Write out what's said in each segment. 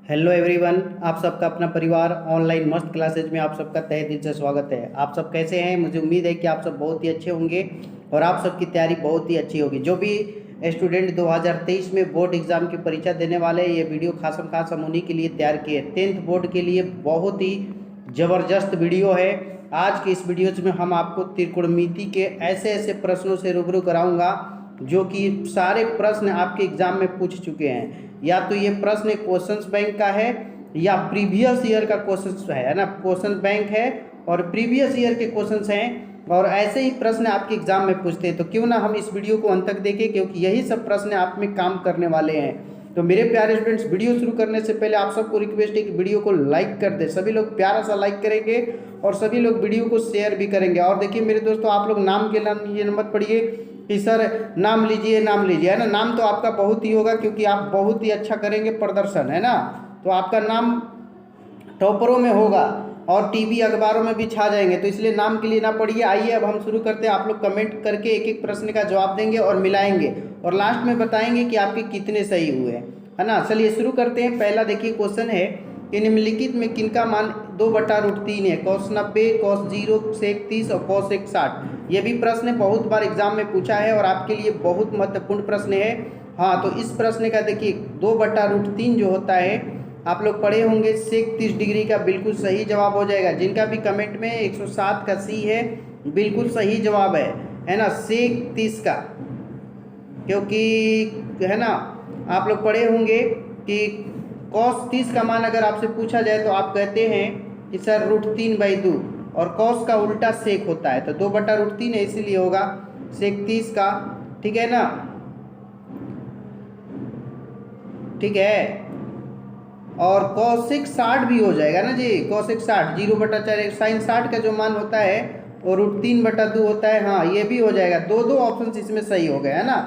Hello everyone, आप सबका अपना परिवार ऑनलाइन मस्त क्लासेज में आप सबका तहे दिल से स्वागत है। आप सब कैसे हैं? मुझे उम्मीद है कि आप सब बहुत ही अच्छे होंगे और आप सबकी तैयारी बहुत ही अच्छी होगी। जो भी स्टूडेंट 2023 में बोर्ड एग्ज़ाम की परीक्षा देने वाले हैं, ये वीडियो खासम खास हम उन्हीं के लिए तैयार किए। 10th बोर्ड के लिए बहुत ही ज़बरदस्त वीडियो है। आज के इस वीडियो में हम आपको त्रिकोणमिति के ऐसे ऐसे प्रश्नों से रूबरू कराऊंगा जो कि सारे प्रश्न आपके एग्जाम में पूछ चुके हैं। या तो ये प्रश्न क्वेश्चंस बैंक का है या प्रीवियस ईयर का क्वेश्चन है ना। क्वेश्चन बैंक है और प्रीवियस ईयर के क्वेश्चंस हैं और ऐसे ही प्रश्न आपके एग्जाम में पूछते हैं। तो क्यों ना हम इस वीडियो को अंत तक देखें, क्योंकि यही सब प्रश्न आप में काम करने वाले हैं। तो मेरे प्यारे स्टूडेंट्स, वीडियो शुरू करने से पहले आप सबको रिक्वेस्ट है कि वीडियो को लाइक कर दे। सभी लोग प्यारा सा लाइक करेंगे और सभी लोग वीडियो को शेयर भी करेंगे। और देखिए मेरे दोस्तों, आप लोग नाम के ये मत पढ़िए कि सर नाम लीजिए है ना। नाम तो आपका बहुत ही होगा क्योंकि आप बहुत ही अच्छा करेंगे प्रदर्शन, है ना। तो आपका नाम टॉपरों में होगा और टीवी अखबारों में भी छा जाएंगे, तो इसलिए नाम के लिए ना पढ़िए। आइए अब हम शुरू करते हैं। आप लोग कमेंट करके एक एक प्रश्न का जवाब देंगे और मिलाएंगे और लास्ट में बताएंगे कि आपके कितने सही हुए, है ना। चलिए शुरू करते हैं। पहला देखिए क्वेश्चन है कि निम्नलिखित में किनका मान 2/√3 है? cos 90, cos 0, sec 30 और cos 160। ये भी प्रश्न बहुत बार एग्जाम में पूछा है और आपके लिए बहुत महत्वपूर्ण प्रश्न है। हाँ, तो इस प्रश्न का देखिए 2/√3 जो होता है आप लोग पढ़े होंगे, sec 30 डिग्री का बिल्कुल सही जवाब हो जाएगा। जिनका भी कमेंट में 107 का सी है, बिल्कुल सही जवाब है ना, sec 30 का। क्योंकि है ना, आप लोग पढ़े होंगे कि cos 30 का मान अगर आपसे पूछा जाए तो आप कहते हैं कि सर √3/2 और cos का उल्टा सेक होता है, तो 2/√3 है, इसीलिए होगा sec 30 का। ठीक है ना, ठीक है। और cos 60 भी हो जाएगा ना जी। cos 60 0/4, sin 60 का जो मान होता है वो √3/2 होता है। हाँ, ये भी हो जाएगा। दो ऑप्शन इसमें सही हो गए, है ना।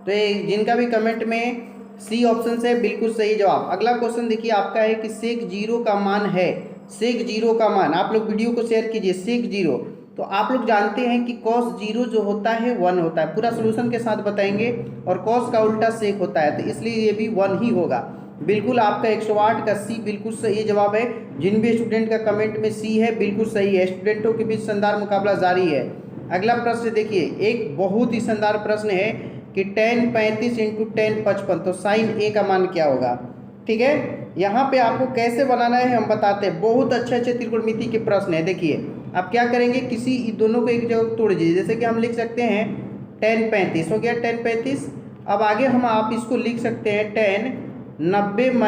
तो ये जिनका भी कमेंट में सी ऑप्शन से बिल्कुल सही जवाब। अगला क्वेश्चन देखिए आपका है कि sec 0 का मान है। sec 0 का मान, आप लोग वीडियो को शेयर कीजिए। sec 0 तो आप लोग जानते हैं कि cos 0 जो होता है 1 होता है। पूरा सोल्यूशन के साथ बताएंगे और cos का उल्टा sec होता है, तो इसलिए ये भी 1 ही होगा। बिल्कुल आपका 108 का सी बिल्कुल सही जवाब है। जिन भी स्टूडेंट का कमेंट में सी है बिल्कुल सही है। स्टूडेंटों के बीच शानदार मुकाबला जारी है। अगला प्रश्न देखिए, एक बहुत ही शानदार प्रश्न है कि tan 35 × tan 55, तो sin a का मान क्या होगा। ठीक है, यहाँ पे आपको कैसे बनाना है हम बताते हैं। बहुत अच्छे अच्छे त्रिकोणमिति के प्रश्न है। देखिए आप क्या करेंगे, किसी दोनों को एक जगह तोड़ दीजिए। जैसे कि हम लिख सकते हैं tan 35 हो गया, tan 35। अब आगे हम आप इसको लिख सकते हैं tan 90 -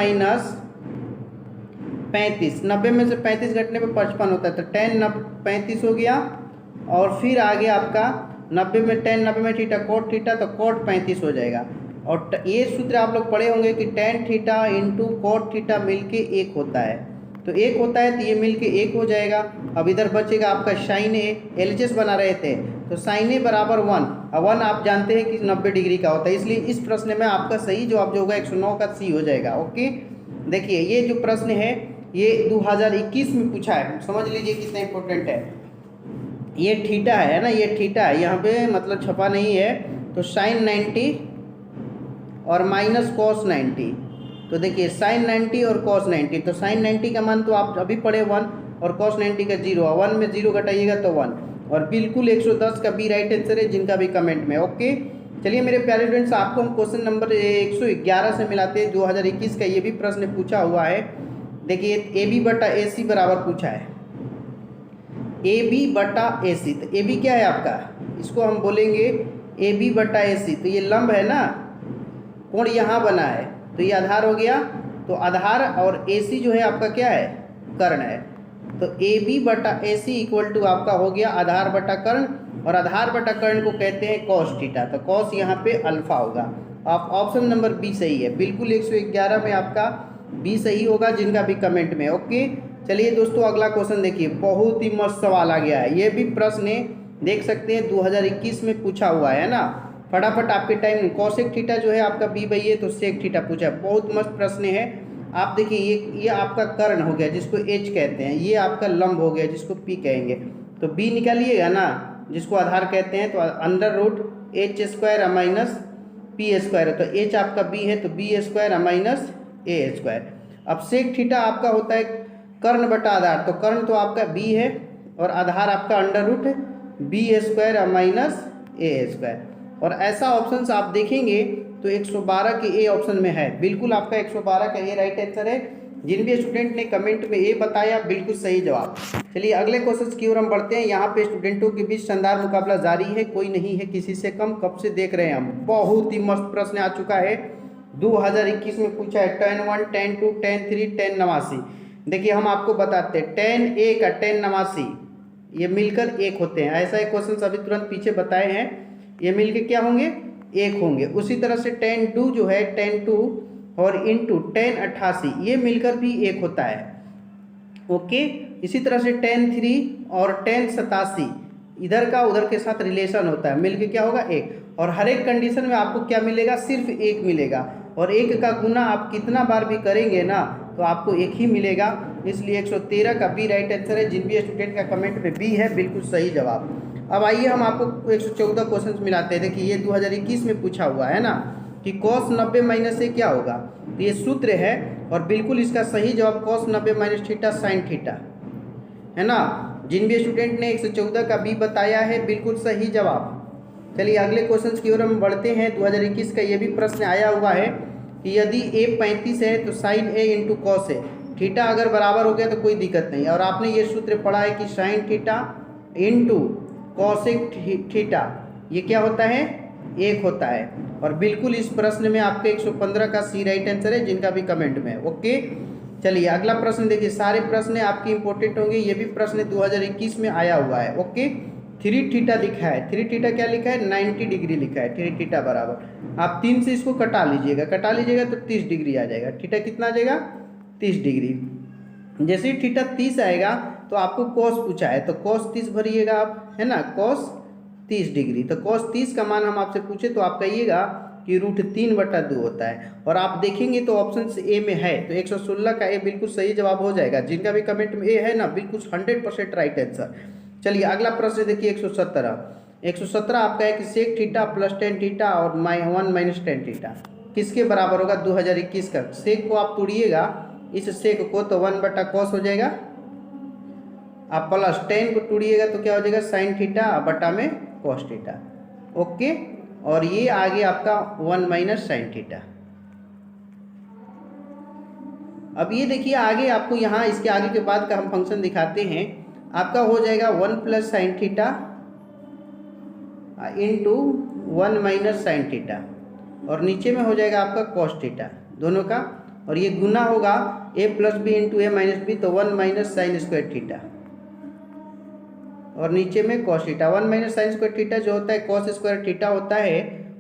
35। 90 में से 35 घटने पे 55 होता है, तो tan 35 हो गया। और फिर आगे आपका 90 में tan 90 में थीटा cot थीटा, तो cot 35 हो जाएगा। और ये सूत्र आप लोग पढ़े होंगे कि tan थीटा × cot थीटा मिलके 1 होता है, तो 1 होता है, तो ये मिलके 1 हो जाएगा। अब इधर बचेगा आपका sin a। LHS बना रहे थे तो sin a बराबर 1। अब 1 आप जानते हैं कि 90 डिग्री का होता है, इसलिए इस प्रश्न में आपका सही जवाब जो होगा 109 का सी हो जाएगा। ओके, देखिए ये जो प्रश्न है ये 2021 में पूछा है, समझ लीजिए कितना इंपॉर्टेंट है। ये थीटा है ना, ये थीटा है, यहाँ पे मतलब छपा नहीं है। तो sin 90 और माइनस cos 90, तो देखिए sin 90 और cos 90, तो sin 90 का मान तो आप अभी पढ़े 1 और cos 90 का 0। 1 में 0 घटाइएगा तो 1, और बिल्कुल 110 का बी राइट आंसर है जिनका भी कमेंट में। ओके, चलिए मेरे प्यारे फ्रेंड्स, आपको हम क्वेश्चन नंबर 111 से मिलाते हैं। 2021 का ये भी प्रश्न पूछा हुआ है। देखिए AB/AC बराबर पूछा है, AB/AC। तो AB क्या है आपका, इसको हम बोलेंगे AB/AC। तो ये लंब है ना, कोण यहाँ बना है, तो ये आधार हो गया। तो आधार और AC जो है आपका क्या है, कर्ण है। तो AB/AC इक्वल टू आपका हो गया आधार बटा कर्ण, और आधार बटा कर्ण को कहते हैं cos थीटा। तो cos यहाँ पे अल्फा होगा। आप ऑप्शन नंबर बी सही है, बिल्कुल 111 में आपका बी सही होगा जिनका भी कमेंट में। ओके, चलिए दोस्तों अगला क्वेश्चन देखिए, बहुत ही मस्त सवाल आ गया है। ये भी प्रश्न देख सकते हैं 2021 में पूछा हुआ है ना। फटाफट आपके टाइम cosec थीटा जो है आपका b/a, तो sec थीटा पूछा है। बहुत मस्त प्रश्न है। आप देखिए ये आपका कर्ण हो गया जिसको h कहते हैं, ये आपका लंब हो गया जिसको p कहेंगे। तो b निकालिएगा ना, जिसको आधार कहते हैं, तो √h² - p², तो h आपका b है, तो b² - a²। अब सेक थीटा आपका होता है कर्ण बटा आधार, तो कर्ण तो आपका बी है और आधार आपका under root B square minus A square. और ऐसा ऑप्शन आप देखेंगे तो 112 के ए ऑप्शन में है, बिल्कुल आपका 112 का ए राइट आंसर है। जिन भी स्टूडेंट ने कमेंट में ए बताया बिल्कुल सही जवाब। चलिए अगले क्वेश्चन की ओर हम बढ़ते हैं। यहाँ पे स्टूडेंटों के बीच शानदार मुकाबला जारी है, कोई नहीं है किसी से कम। कब से देख रहे हैं हम, बहुत ही मस्त प्रश्न आ चुका है, 2021 में पूछा है। 10 1 10 2 10 3 10 89। देखिए हम आपको बताते हैं 10 1 का 10 89 ये मिलकर एक होते हैं। ऐसा एक क्वेश्चन अभी तुरंत पीछे बताए हैं, ये मिलकर क्या होंगे, एक होंगे। उसी तरह से 10 2 जो है 10 2 और इंटू 10 88 ये मिलकर भी एक होता है। ओके, इसी तरह से 10 3 और 10 87 इधर का उधर के साथ रिलेशन होता है, मिलकर क्या होगा, एक। और हर एक कंडीशन में आपको क्या मिलेगा, सिर्फ एक मिलेगा। और एक का गुना आप कितना बार भी करेंगे ना तो आपको एक ही मिलेगा, इसलिए 113 का बी राइट आंसर है। जिन भी स्टूडेंट का कमेंट में बी है बिल्कुल सही जवाब। अब आइए हम आपको 114 क्वेश्चन मिलाते हैं। देखिए ये 2021 में पूछा हुआ है ना कि cos 90 माइनस से क्या होगा, तो ये सूत्र है और बिल्कुल इसका सही जवाब cos 90 minus theta sine theta है ना। जिन भी स्टूडेंट ने 114 का बी बताया है बिल्कुल सही जवाब। चलिए अगले क्वेश्चन की ओर हम बढ़ते हैं। 2021 का ये भी प्रश्न आया हुआ है कि यदि a 35 है तो साइन a इंटू कॉस है, थीटा अगर बराबर हो गया तो कोई दिक्कत नहीं। और आपने ये सूत्र पढ़ा है कि sine theta into cosec theta ये क्या होता है, एक होता है। और बिल्कुल इस प्रश्न में आपके 115 का सी राइट आंसर है, जिनका भी कमेंट में है। ओके, चलिए अगला प्रश्न देखिए, सारे प्रश्न आपके इंपॉर्टेंट होंगे। ये भी प्रश्न 2021 में आया हुआ है। ओके, 3 थीटा लिखा है, 3 थीटा क्या लिखा है, 90 डिग्री लिखा है। 3 थीटा बराबर आप 3 से इसको कटा लीजिएगा तो 30 डिग्री आ जाएगा। थीटा कितना आ जाएगा, 30 डिग्री। जैसे ही थीटा 30 आएगा तो आपको कॉस पूछा है, तो कॉस 30 भरिएगा आप, है ना, कॉस 30 डिग्री। तो कॉस 30 का मान हम आपसे पूछे तो आप कहिएगा कि √3/2 होता है। और आप देखेंगे तो ऑप्शन ए में है, तो 116 का ए बिल्कुल सही जवाब हो जाएगा। जिनका भी कमेंट में ए है ना बिल्कुल 100% राइट आंसर। चलिए अगला प्रश्न देखिए 117 आपका है कि सेक थीटा प्लस 10 थीटा और 1 माइनस 10 थीटा किसके बराबर होगा। 2021 का सेक को आप तोड़िएगा, इस सेक को तो 1/cos हो जाएगा। आप प्लस 10 को तोड़िएगा तो क्या हो जाएगा, साइन थीटा बटा में कॉस थीटा। ओके, और ये आगे आपका 1 माइनस साइन थीटा। अब ये देखिए आगे आपको यहाँ इसके आगे के बाद का हम फंक्शन दिखाते हैं। आपका हो जाएगा 1 plus sine theta into 1 minus sine theta और नीचे में हो जाएगा आपका कॉस थीटा दोनों का। और ये गुना होगा a plus B into A minus B, तो 1 माइनस साइन स्क्वायर थीटा और नीचे में cos theta. 1 minus sine square theta जो होता है कॉस स्क्वायर थीटा होता है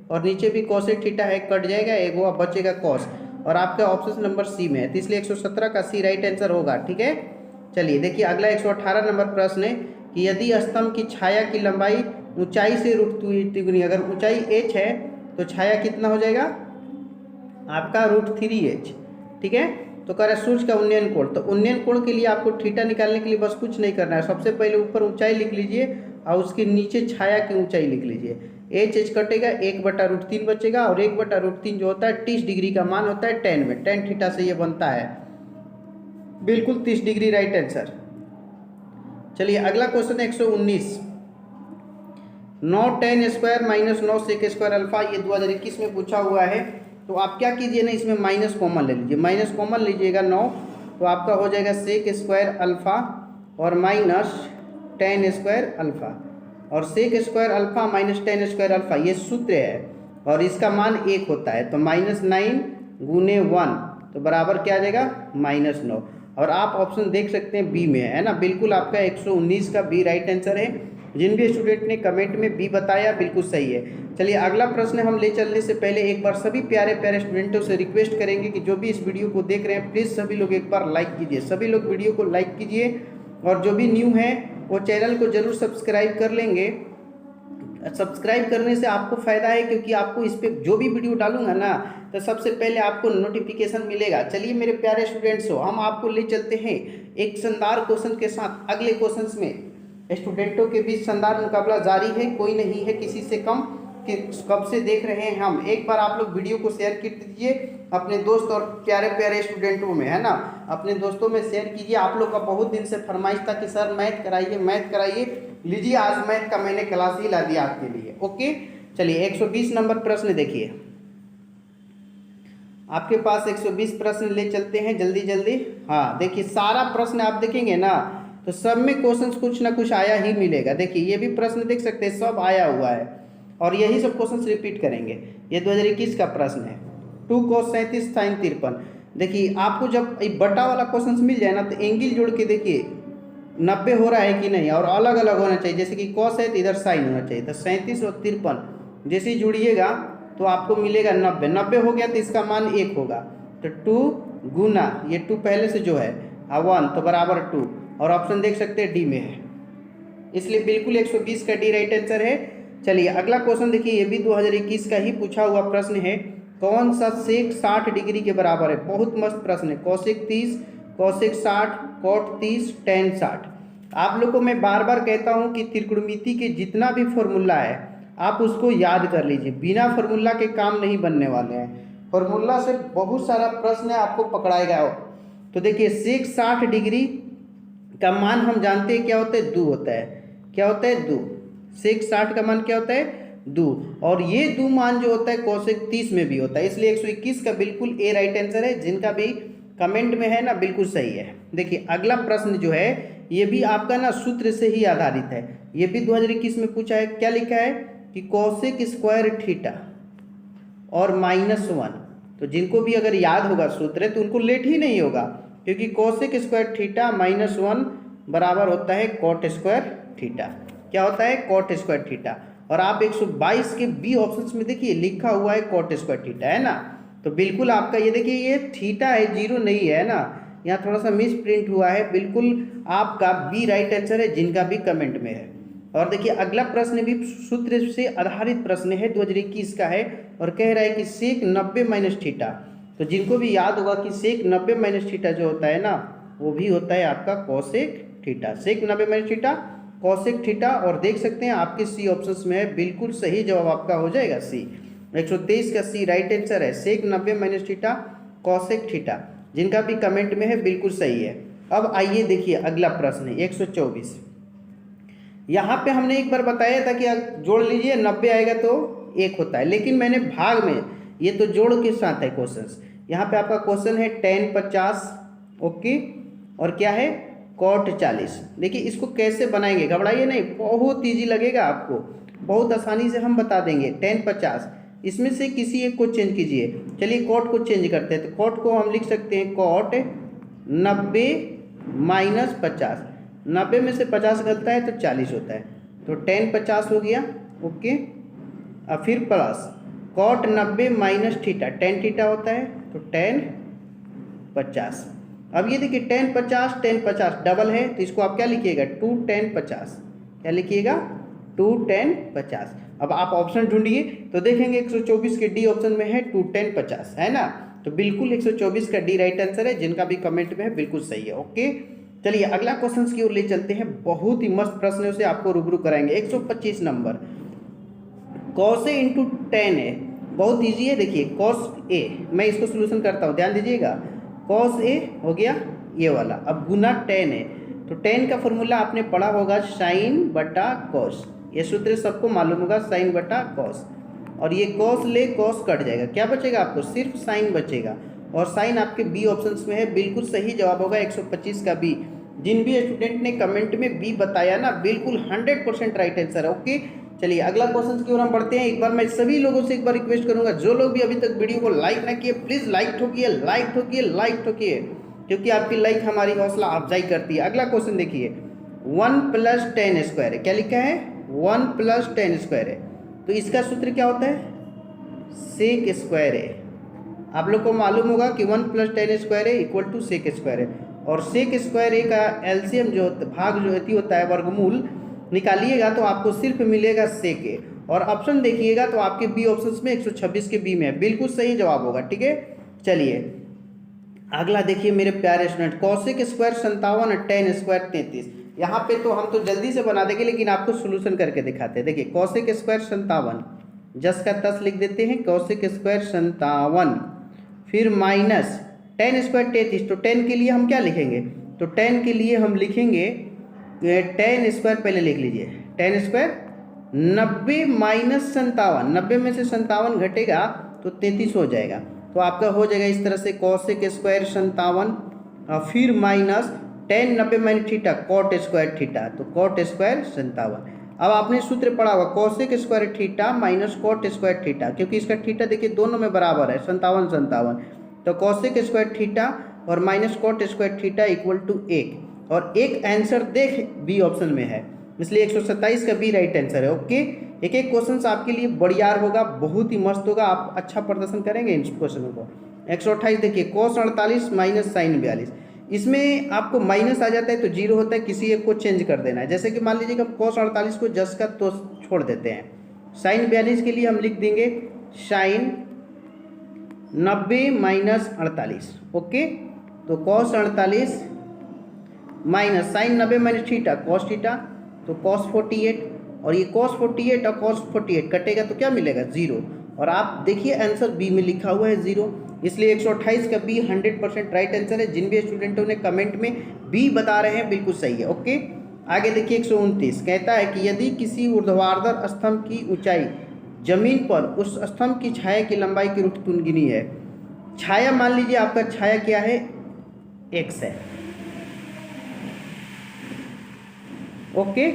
और नीचे भी कॉसेक थीटा है, कट जाएगा एक, वो बचेगा कॉस। और आपका ऑप्शन नंबर सी में है, तो इसलिए 117 का सी राइट आंसर होगा। ठीक है, चलिए देखिए अगला 118 नंबर प्रश्न है कि यदि स्तंभ की छाया की लंबाई ऊंचाई से √2 गुनी, अगर ऊंचाई h है तो छाया कितना हो जाएगा आपका √3h। ठीक है, तो कह रहा है सूर्य का उन्नयन कोण, तो उन्नयन कोण के लिए आपको थीटा निकालने के लिए बस कुछ नहीं करना है। सबसे पहले ऊपर ऊंचाई लिख लीजिए और उसके नीचे छाया की ऊंचाई लिख लीजिए। h कटेगा, 1/√3 बचेगा और 1/√3 जो होता है 30 डिग्री का मान होता है 10 में, 10 थीटा से ये बनता है, बिल्कुल 30 डिग्री राइट आंसर। चलिए अगला question 119, 9 tan square minus 9 sec square alpha, ये 2021 में पूछा हुआ है। तो आप क्या कीजिए ना, इसमें माइनस कॉमन ले लीजिए, माइनस कॉमन लीजिएगा 9, तो आपका हो जाएगा सेक स्क्वायर अल्फा और माइनस tan स्क्वायर अल्फा। और sec square alpha minus tan square alpha ये सूत्र है और इसका मान 1 होता है, तो -9 गुने 1 तो बराबर क्या आ जाएगा -9। और आप ऑप्शन देख सकते हैं बी में है ना, बिल्कुल आपका 119 का बी राइट आंसर है। जिन भी स्टूडेंट ने कमेंट में बी बताया बिल्कुल सही है। चलिए अगला प्रश्न हम ले चलने से पहले एक बार सभी प्यारे प्यारे स्टूडेंटों से रिक्वेस्ट करेंगे कि जो भी इस वीडियो को देख रहे हैं प्लीज़ सभी लोग एक बार लाइक कीजिए, सभी लोग वीडियो को लाइक कीजिए। और जो भी न्यू है वो चैनल को जरूर सब्सक्राइब कर लेंगे। सब्सक्राइब करने से आपको फ़ायदा है क्योंकि आपको इस पर जो भी वीडियो डालूंगा ना तो सबसे पहले आपको नोटिफिकेशन मिलेगा। चलिए मेरे प्यारे स्टूडेंट्स हो, हम आपको ले चलते हैं एक शानदार क्वेश्चन के साथ। अगले क्वेश्चन में स्टूडेंटों के बीच शानदार मुकाबला जारी है, कोई नहीं है किसी से कम। कब से देख रहे हैं हम, एक बार आप लोग वीडियो को शेयर कर दीजिए अपने दोस्त और प्यारे प्यारे स्टूडेंटों में, है ना, अपने दोस्तों में शेयर कीजिए। आप लोग का बहुत दिन से फरमाइश था कि सर मैथ कराइए मैथ कराइए, लीजिए आज मैथ का मैंने क्लास ही ला दिया आपके लिए। ओके, चलिए 120 नंबर प्रश्न देखिए, आपके पास 120 प्रश्न ले चलते हैं जल्दी जल्दी। हाँ देखिए, सारा प्रश्न आप देखेंगे ना तो सब में क्वेश्चन कुछ ना कुछ आया ही मिलेगा। देखिए ये भी प्रश्न देख सकते हैं, सब आया हुआ है और यही सब क्वेश्चन रिपीट करेंगे। ये 2021 का प्रश्न है, 2 cos 37 sin 53। देखिए आपको जब बटा वाला क्वेश्चन मिल जाए ना तो एंगल जोड़ के देखिए 90 हो रहा है कि नहीं, और अलग अलग होना चाहिए। जैसे कि cos है तो इधर साइन होना चाहिए, तो 37 और 53 जैसे ही जुड़िएगा तो आपको मिलेगा 90। 90 हो गया तो इसका मान 1 होगा, तो 2 गुना ये 2 पहले से जो है 1 तो बराबर 2, और ऑप्शन देख सकते हैं डी में है, इसलिए बिल्कुल 120 का डी राइट आंसर है। चलिए अगला क्वेश्चन देखिए, ये भी 2021 का ही पूछा हुआ प्रश्न है। कौन सा सेक 60 डिग्री के बराबर है? बहुत मस्त प्रश्न है। Cosec 30, cosec 60, cot 30, tan 60। आप लोग को मैं बार बार कहता हूँ कि त्रिकोणमिति के जितना भी फॉर्मूला है आप उसको याद कर लीजिए, बिना फॉर्मूला के काम नहीं बनने वाले हैं। फॉर्मूला से बहुत सारा प्रश्न आपको पकड़ाएगा। तो देखिए सेक 60 डिग्री का मान हम जानते हैं क्या होता है, 2 होता है। क्या होता है? 2। सेक 60 का मान क्या होता है? 2। और ये 2 मान जो होता है कोसेक 30 में भी होता है, इसलिए 121 का बिल्कुल ए राइट आंसर है। जिनका भी कमेंट में है ना बिल्कुल सही है। देखिए अगला प्रश्न जो है ये भी आपका ना सूत्र से ही आधारित है, ये भी 2021 में पूछा है। क्या लिखा है कि कोसेक स्क्वायर थीटा और -1, तो जिनको भी अगर याद होगा सूत्र तो उनको लेट ही नहीं होगा, क्योंकि कोसेक स्क्वायर थीटा -1 बराबर होता है कोट स्क्वायर थीटा। क्या होता है? Coat square theta. और आप 122 के बी ऑप्शंस में देखिए लिखा हुआ है कोट स्क्वायर थीटा, है ना, तो बिल्कुल आपका ये देखिए ये थीटा है, 0 नहीं है ना, यहाँ थोड़ा सा मिस प्रिंट हुआ है। बिल्कुल आपका बी राइट आंसर है, जिनका भी कमेंट में है। और देखिए अगला प्रश्न भी सूत्र से आधारित प्रश्न है, 2021 का है, और कह रहा है कि सेक 90 माइनस थीटा। तो जिनको भी याद होगा कि सेक 90 माइनस थीटा जो होता है ना वो भी होता है आपका कोसेक थीटा। सेक 90 माइनस थीटा कोसेक थीटा, और देख सकते हैं आपके सी ऑप्शंस में है, बिल्कुल सही जवाब आपका हो जाएगा सी। 123 का सी राइट आंसर है, सेक 90 माइनस थीटा कोसेक थीटा। जिनका भी कमेंट में है बिल्कुल सही है। अब आइए देखिए अगला प्रश्न है 124। यहाँ पे हमने एक बार बताया था कि जोड़ लीजिए 90 आएगा तो 1 होता है, लेकिन मैंने भाग में ये तो जोड़ के साथ है क्वेश्चन। यहाँ पे आपका क्वेश्चन है टेन 50, ओके, और क्या है कॉट 40। देखिए इसको कैसे बनाएंगे, घबराइए नहीं, बहुत ईजी लगेगा आपको, बहुत आसानी से हम बता देंगे। टेन 50 इसमें से किसी एक को चेंज कीजिए। चलिए कॉट को चेंज करते हैं, तो कॉट को हम लिख सकते हैं कॉट 90 माइनस 50। 90 में से 50 घटता है तो 40 होता है, तो टेन 50 हो गया, ओके। और फिर plus cot 90 minus theta, tan theta होता है तो टेन 50। अब ये देखिए टेन 50 डबल है, तो इसको आप क्या लिखिएगा 2 10 50। क्या लिखिएगा 2 10 50। अब आप ऑप्शन ढूंढिए तो देखेंगे 124 के डी ऑप्शन में है 2 10 50, है ना, तो बिल्कुल 124 का डी राइट आंसर है। जिनका भी कमेंट में है बिल्कुल सही है, ओके। चलिए अगला क्वेश्चन की ओर ले चलते हैं, बहुत ही मस्त प्रश्न है, उसे आपको रूबरू कराएंगे। 125 number, cos A into ten ए, बहुत ईजी है। देखिए कॉस ए, मैं इसको सोल्यूशन करता हूँ, ध्यान दीजिएगा। कॉस ए हो गया ये वाला, अब गुना टेन ए, तो टेन का फॉर्मूला आपने पढ़ा होगा साइन बटा कॉस, ये सूत्र सबको मालूम होगा, साइन बटा कॉस। और ये कॉस ले कॉस कट जाएगा, क्या बचेगा आपको? सिर्फ साइन बचेगा, और साइन आपके बी ऑप्शंस में है, बिल्कुल सही जवाब होगा 125 का बी। जिन भी स्टूडेंट ने कमेंट में बी बताया ना बिल्कुल 100% राइट आंसर है, ओके। चलिए अगला क्वेश्चन की ओर हम बढ़ते हैं। एक बार मैं सभी लोगों से एक बार रिक्वेस्ट करूंगा, जो लोग भी अभी तक वीडियो को लाइक ना किए प्लीज़ लाइक ठोकिए, लाइक ठोकिए, लाइक ठोकिए, क्योंकि आपकी लाइक हमारी हौसला अफजाई करती है। अगला क्वेश्चन देखिए, 1 + 10 स्क्वायर है, क्या लिखा है 1 + 10 स्क्वायर है, तो इसका सूत्र क्या होता है सेक स्क्वायर है। आप लोग को मालूम होगा कि 1 + 10 स्क्वायर है इक्वल टू सेक स्क्वायर है, और सेक स्क्वायर ए का एलसीएम जो भाग जो होता है वर्गमूल निकालिएगा तो आपको सिर्फ मिलेगा सेक ए। और ऑप्शन देखिएगा तो आपके बी ऑप्शंस में 126 के बी में है, बिल्कुल सही जवाब होगा, ठीक है। चलिए अगला देखिए मेरे प्यारे student, cosec square 57, ten square 33। यहाँ पे तो हम तो जल्दी से बना देंगे, लेकिन आपको सोल्यूशन करके दिखाते हैं। देखिए कॉसेक स्क्वायर 57 10 का 10 लिख देते हैं, कौशिक स्क्वायर 57, फिर माइनस 10 स्क्वायर 33। तो 10 के लिए हम क्या लिखेंगे, तो 10 के लिए हम लिखेंगे 10 स्क्वायर, पहले लिख लीजिए 10 स्क्वायर 90 माइनस 57, 90 में से 57 घटेगा तो 33 हो जाएगा। तो आपका हो जाएगा इस तरह से कौशिक स्क्वायर 57, फिर minus 10 90 minus theta cot square theta, तो कॉट स्क्वायर 57। अब आपने सूत्र पढ़ा होगा cosec square theta minus cot square theta, क्योंकि इसका थीटा देखिए दोनों में बराबर है 57, तो कौशिक स्क्वायर थीटा और minus cot square theta equal to 1, और एक आंसर देख बी ऑप्शन में है, इसलिए 127 का बी राइट आंसर है। ओके, एक एक क्वेश्चन आपके लिए बढ़ियार होगा, बहुत ही मस्त होगा, आप अच्छा प्रदर्शन करेंगे इन क्वेश्चनों को। 128 देखिए cos 48 माइनस साइन 42, इसमें आपको माइनस आ जाता है तो जीरो होता है, किसी एक को चेंज कर देना है। जैसे कि मान लीजिए कि cos 48 को 10 का तो छोड़ देते हैं, साइन 42 के लिए हम लिख देंगे साइन 90 माइनस 48। ओके, तो cos 48 minus sine 90 minus theta cos theta, तो cos 48, और ये cos 48 और cos 48 कटेगा तो क्या मिलेगा 0, और आप देखिए आंसर बी में लिखा हुआ है 0, इसलिए 128 का बी 100% राइट आंसर है। जिन भी स्टूडेंटों ने कमेंट में बी बता रहे हैं बिल्कुल सही है। ओके, आगे देखिए 129 कहता है कि यदि किसी ऊर्ध्वाधर स्तंभ की ऊंचाई जमीन पर उस स्तंभ की छाया की लंबाई की रूट तुलनीय है। छाया मान लीजिए आपका छाया क्या है, x है। ओके,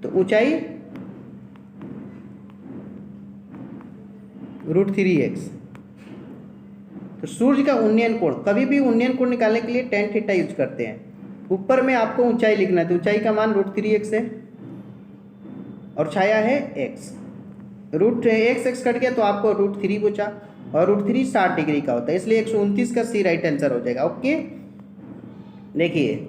तो ऊंचाई √3x। तो सूर्य का उन्नयन कोण, कभी भी उन्नयन कोण निकालने के लिए tan थीटा यूज करते हैं। ऊपर में आपको ऊंचाई लिखना है, तो ऊंचाई का मान √3x है और छाया है x, x कट गया तो आपको √3 बचा, और √3 60 डिग्री का होता है, इसलिए 129 का सी राइट आंसर हो जाएगा। ओके, देखिए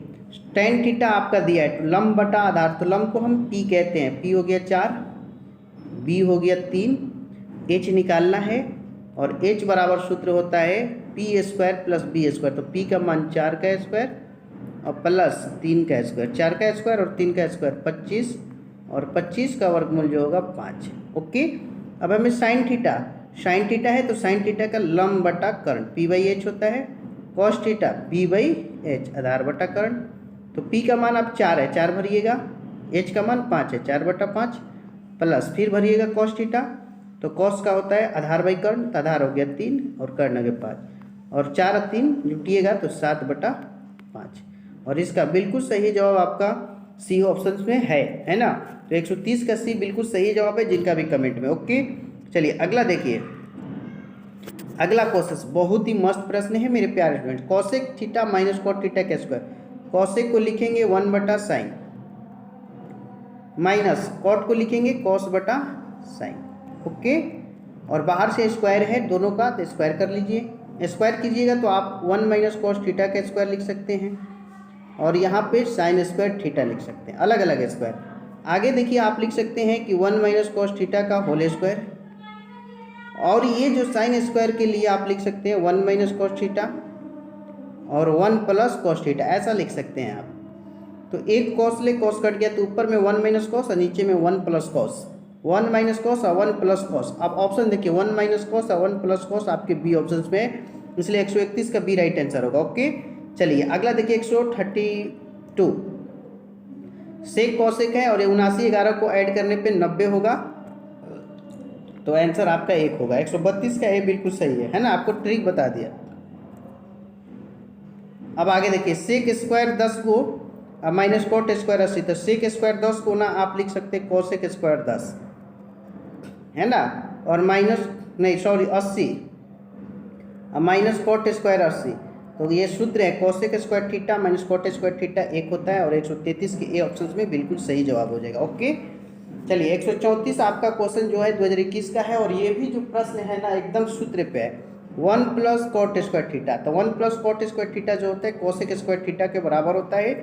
tan थीटा आपका दिया है, तो लंब बटा आधार, तो लंब को हम p कहते हैं, p हो गया 4, b हो गया 3, h निकालना है, और h बराबर सूत्र होता है p square plus b square, तो p का मान 4 का स्क्वायर और प्लस 3 का स्क्वायर, 4 का स्क्वायर और 3 का स्क्वायर 25, और 25 का वर्गमूल जो होगा 5। ओके, अब हमें साइन थीटा है, तो साइन थीटा का लंब बटा कर्ण p/h होता है, कॉस थीटा b/h आधार बटा कर्ण, तो p का मान अब 4 है, 4 भरिएगा, h का मान 5 है, 4/5, प्लस फिर भरिएगा कॉस थीटा, तो कॉस का होता है आधार बाई कर्ण, तो आधार हो गया 3 और कर्ण हो गया 5, और 4 और 3 जुटिएगा तो 7/5, और इसका बिल्कुल सही जवाब आपका सी ऑप्शन में है ना। तो 130 का सी बिल्कुल सही जवाब है, जिनका भी कमेंट में। ओके, चलिए अगला देखिए, अगला क्वेश्चन बहुत ही मस्त प्रश्न है मेरे प्यारे student. Cosec theta minus cot theta का स्क्वायर, कॉसेक को लिखेंगे 1/sin माइनस कॉट को लिखेंगे cos/sin। ओके, और बाहर से स्क्वायर है दोनों का, तो स्क्वायर कर लीजिए, स्क्वायर कीजिएगा तो आप 1 माइनस कॉस थीटा का स्क्वायर लिख सकते हैं, और यहाँ पे साइन स्क्वायर थीटा लिख सकते हैं, अलग अलग स्क्वायर। आगे देखिए आप लिख सकते हैं कि 1 माइनस कॉस थीटा का होल स्क्वायर, और ये जो साइन स्क्वायर के लिए आप लिख सकते हैं 1 माइनस कॉस थीटा और 1 प्लस कॉस थीटा, ऐसा लिख सकते हैं आप। तो एक कॉस ले, कॉस कट गया तो ऊपर में 1 माइनस कॉस और नीचे में 1 प्लस कॉस, 1 माइनस कॉस और 1 प्लस कॉस। आप ऑप्शन देखिए 1 माइनस कॉस और 1 प्लस कॉस आपके बी ऑप्शन में है, इसलिए 131 का बी राइट आंसर होगा। ओके, चलिए अगला देखिए 132 सेक कॉसेक है, और 79 को ऐड करने पे 90 होगा, तो आंसर आपका 1 होगा। 132 का ए बिल्कुल सही है ना, आपको ट्रिक बता दिया। अब आगे देखिए सेक स्क्वायर 10 को माइनस कॉट स्क्वायर 80, तो सेक स्क्वायर 10 को ना आप लिख सकते हैं कॉसेक स्क्वायर 10 है ना, और माइनस नहीं सॉरी 80 माइनस कॉट स्क्वायर 80, तो ये सूत्र है cosec square theta minus cot square theta 1 होता है, और 133 के ए ऑप्शन में बिल्कुल सही जवाब हो जाएगा। ओके, चलिए 134 आपका क्वेश्चन जो है 2021 का है, और ये भी जो प्रश्न है ना एकदम सूत्र पे है, 1 प्लस कॉट स्क्वायर थीटा, तो 1 प्लस कॉट स्क्वायर थीटा जो होता है कॉसेक स्क्वायर थीटा के बराबर होता है,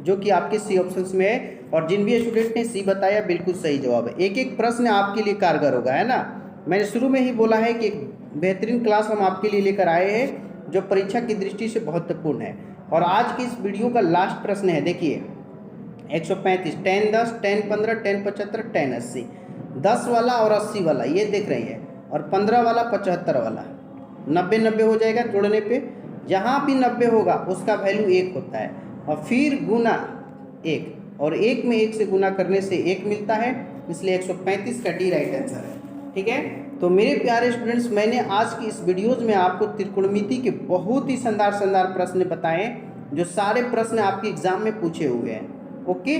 जो कि आपके सी ऑप्शंस में है, और जिन भी स्टूडेंट ने सी बताया बिल्कुल सही जवाब है। एक एक प्रश्न आपके लिए कारगर होगा, है ना। मैंने शुरू में ही बोला है कि बेहतरीन क्लास हम आपके लिए लेकर आए हैं, जो परीक्षा की दृष्टि से महत्वपूर्ण है। और आज की इस वीडियो का लास्ट प्रश्न है, देखिए 135 tan 10 tan 15 tan 75 tan 80, 10 वाला और 80 वाला ये देख रही है, और 15 वाला 75 वाला, 90 90 हो जाएगा जोड़ने पे। जहाँ भी 90 होगा उसका वैल्यू 1 होता है, और फिर गुना 1, और 1 में 1 से गुना करने से 1 मिलता है, इसलिए 135 का डी राइट आंसर है। ठीक है, तो मेरे प्यारे स्टूडेंट्स, मैंने आज की इस वीडियोज़ में आपको त्रिकोणमिति के बहुत ही शानदार प्रश्न बताए, जो सारे प्रश्न आपके एग्जाम में पूछे हुए हैं। ओके,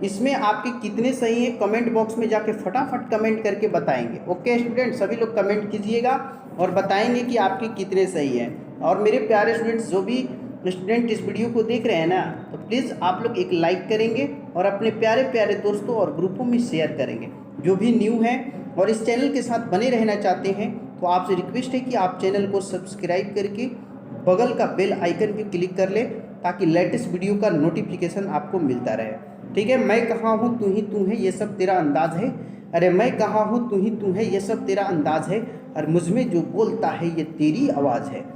इसमें आपके कितने सही हैं कमेंट बॉक्स में जाके फटाफट कमेंट करके बताएंगे। ओके स्टूडेंट, सभी लोग कमेंट कीजिएगा और बताएंगे कि आपके कितने सही हैं। और मेरे प्यारे स्टूडेंट्स, जो भी स्टूडेंट इस वीडियो को देख रहे हैं ना, तो प्लीज़ आप लोग एक लाइक करेंगे और अपने प्यारे प्यारे दोस्तों और ग्रुपों में शेयर करेंगे। जो भी न्यू हैं और इस चैनल के साथ बने रहना चाहते हैं, तो आपसे रिक्वेस्ट है कि आप चैनल को सब्सक्राइब करके बगल का बेल आइकन पे क्लिक कर ले, ताकि लेटेस्ट वीडियो का नोटिफिकेशन आपको मिलता रहे। ठीक है, मैं कहाँ हूँ तू ही तू है, ये सब तेरा अंदाज है। अरे मैं कहाँ हूँ तू ही तू है, ये सब तेरा अंदाज है। और मुझ में जो बोलता है ये तेरी आवाज़ है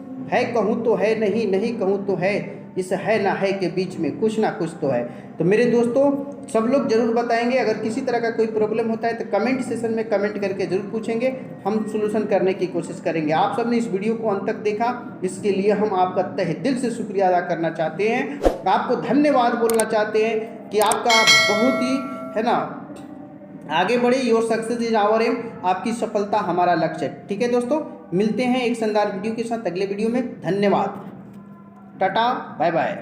कहूँ तो है, नहीं नहीं कहूँ तो है, इस है ना है के बीच में कुछ ना कुछ तो है। तो मेरे दोस्तों, सब लोग जरूर बताएंगे। अगर किसी तरह का कोई प्रॉब्लम होता है तो कमेंट सेशन में कमेंट करके जरूर पूछेंगे, हम सोल्यूशन करने की कोशिश करेंगे। आप सबने इस वीडियो को अंत तक देखा, इसके लिए हम आपका तहे दिल से शुक्रिया अदा करना चाहते हैं, आपको धन्यवाद बोलना चाहते हैं कि आपका बहुत ही है ना आगे बढ़े। Your success is our aim, आपकी सफलता हमारा लक्ष्य है। ठीक है दोस्तों, मिलते हैं एक शानदार वीडियो के साथ अगले वीडियो में। धन्यवाद, टाटा, बाय बाय।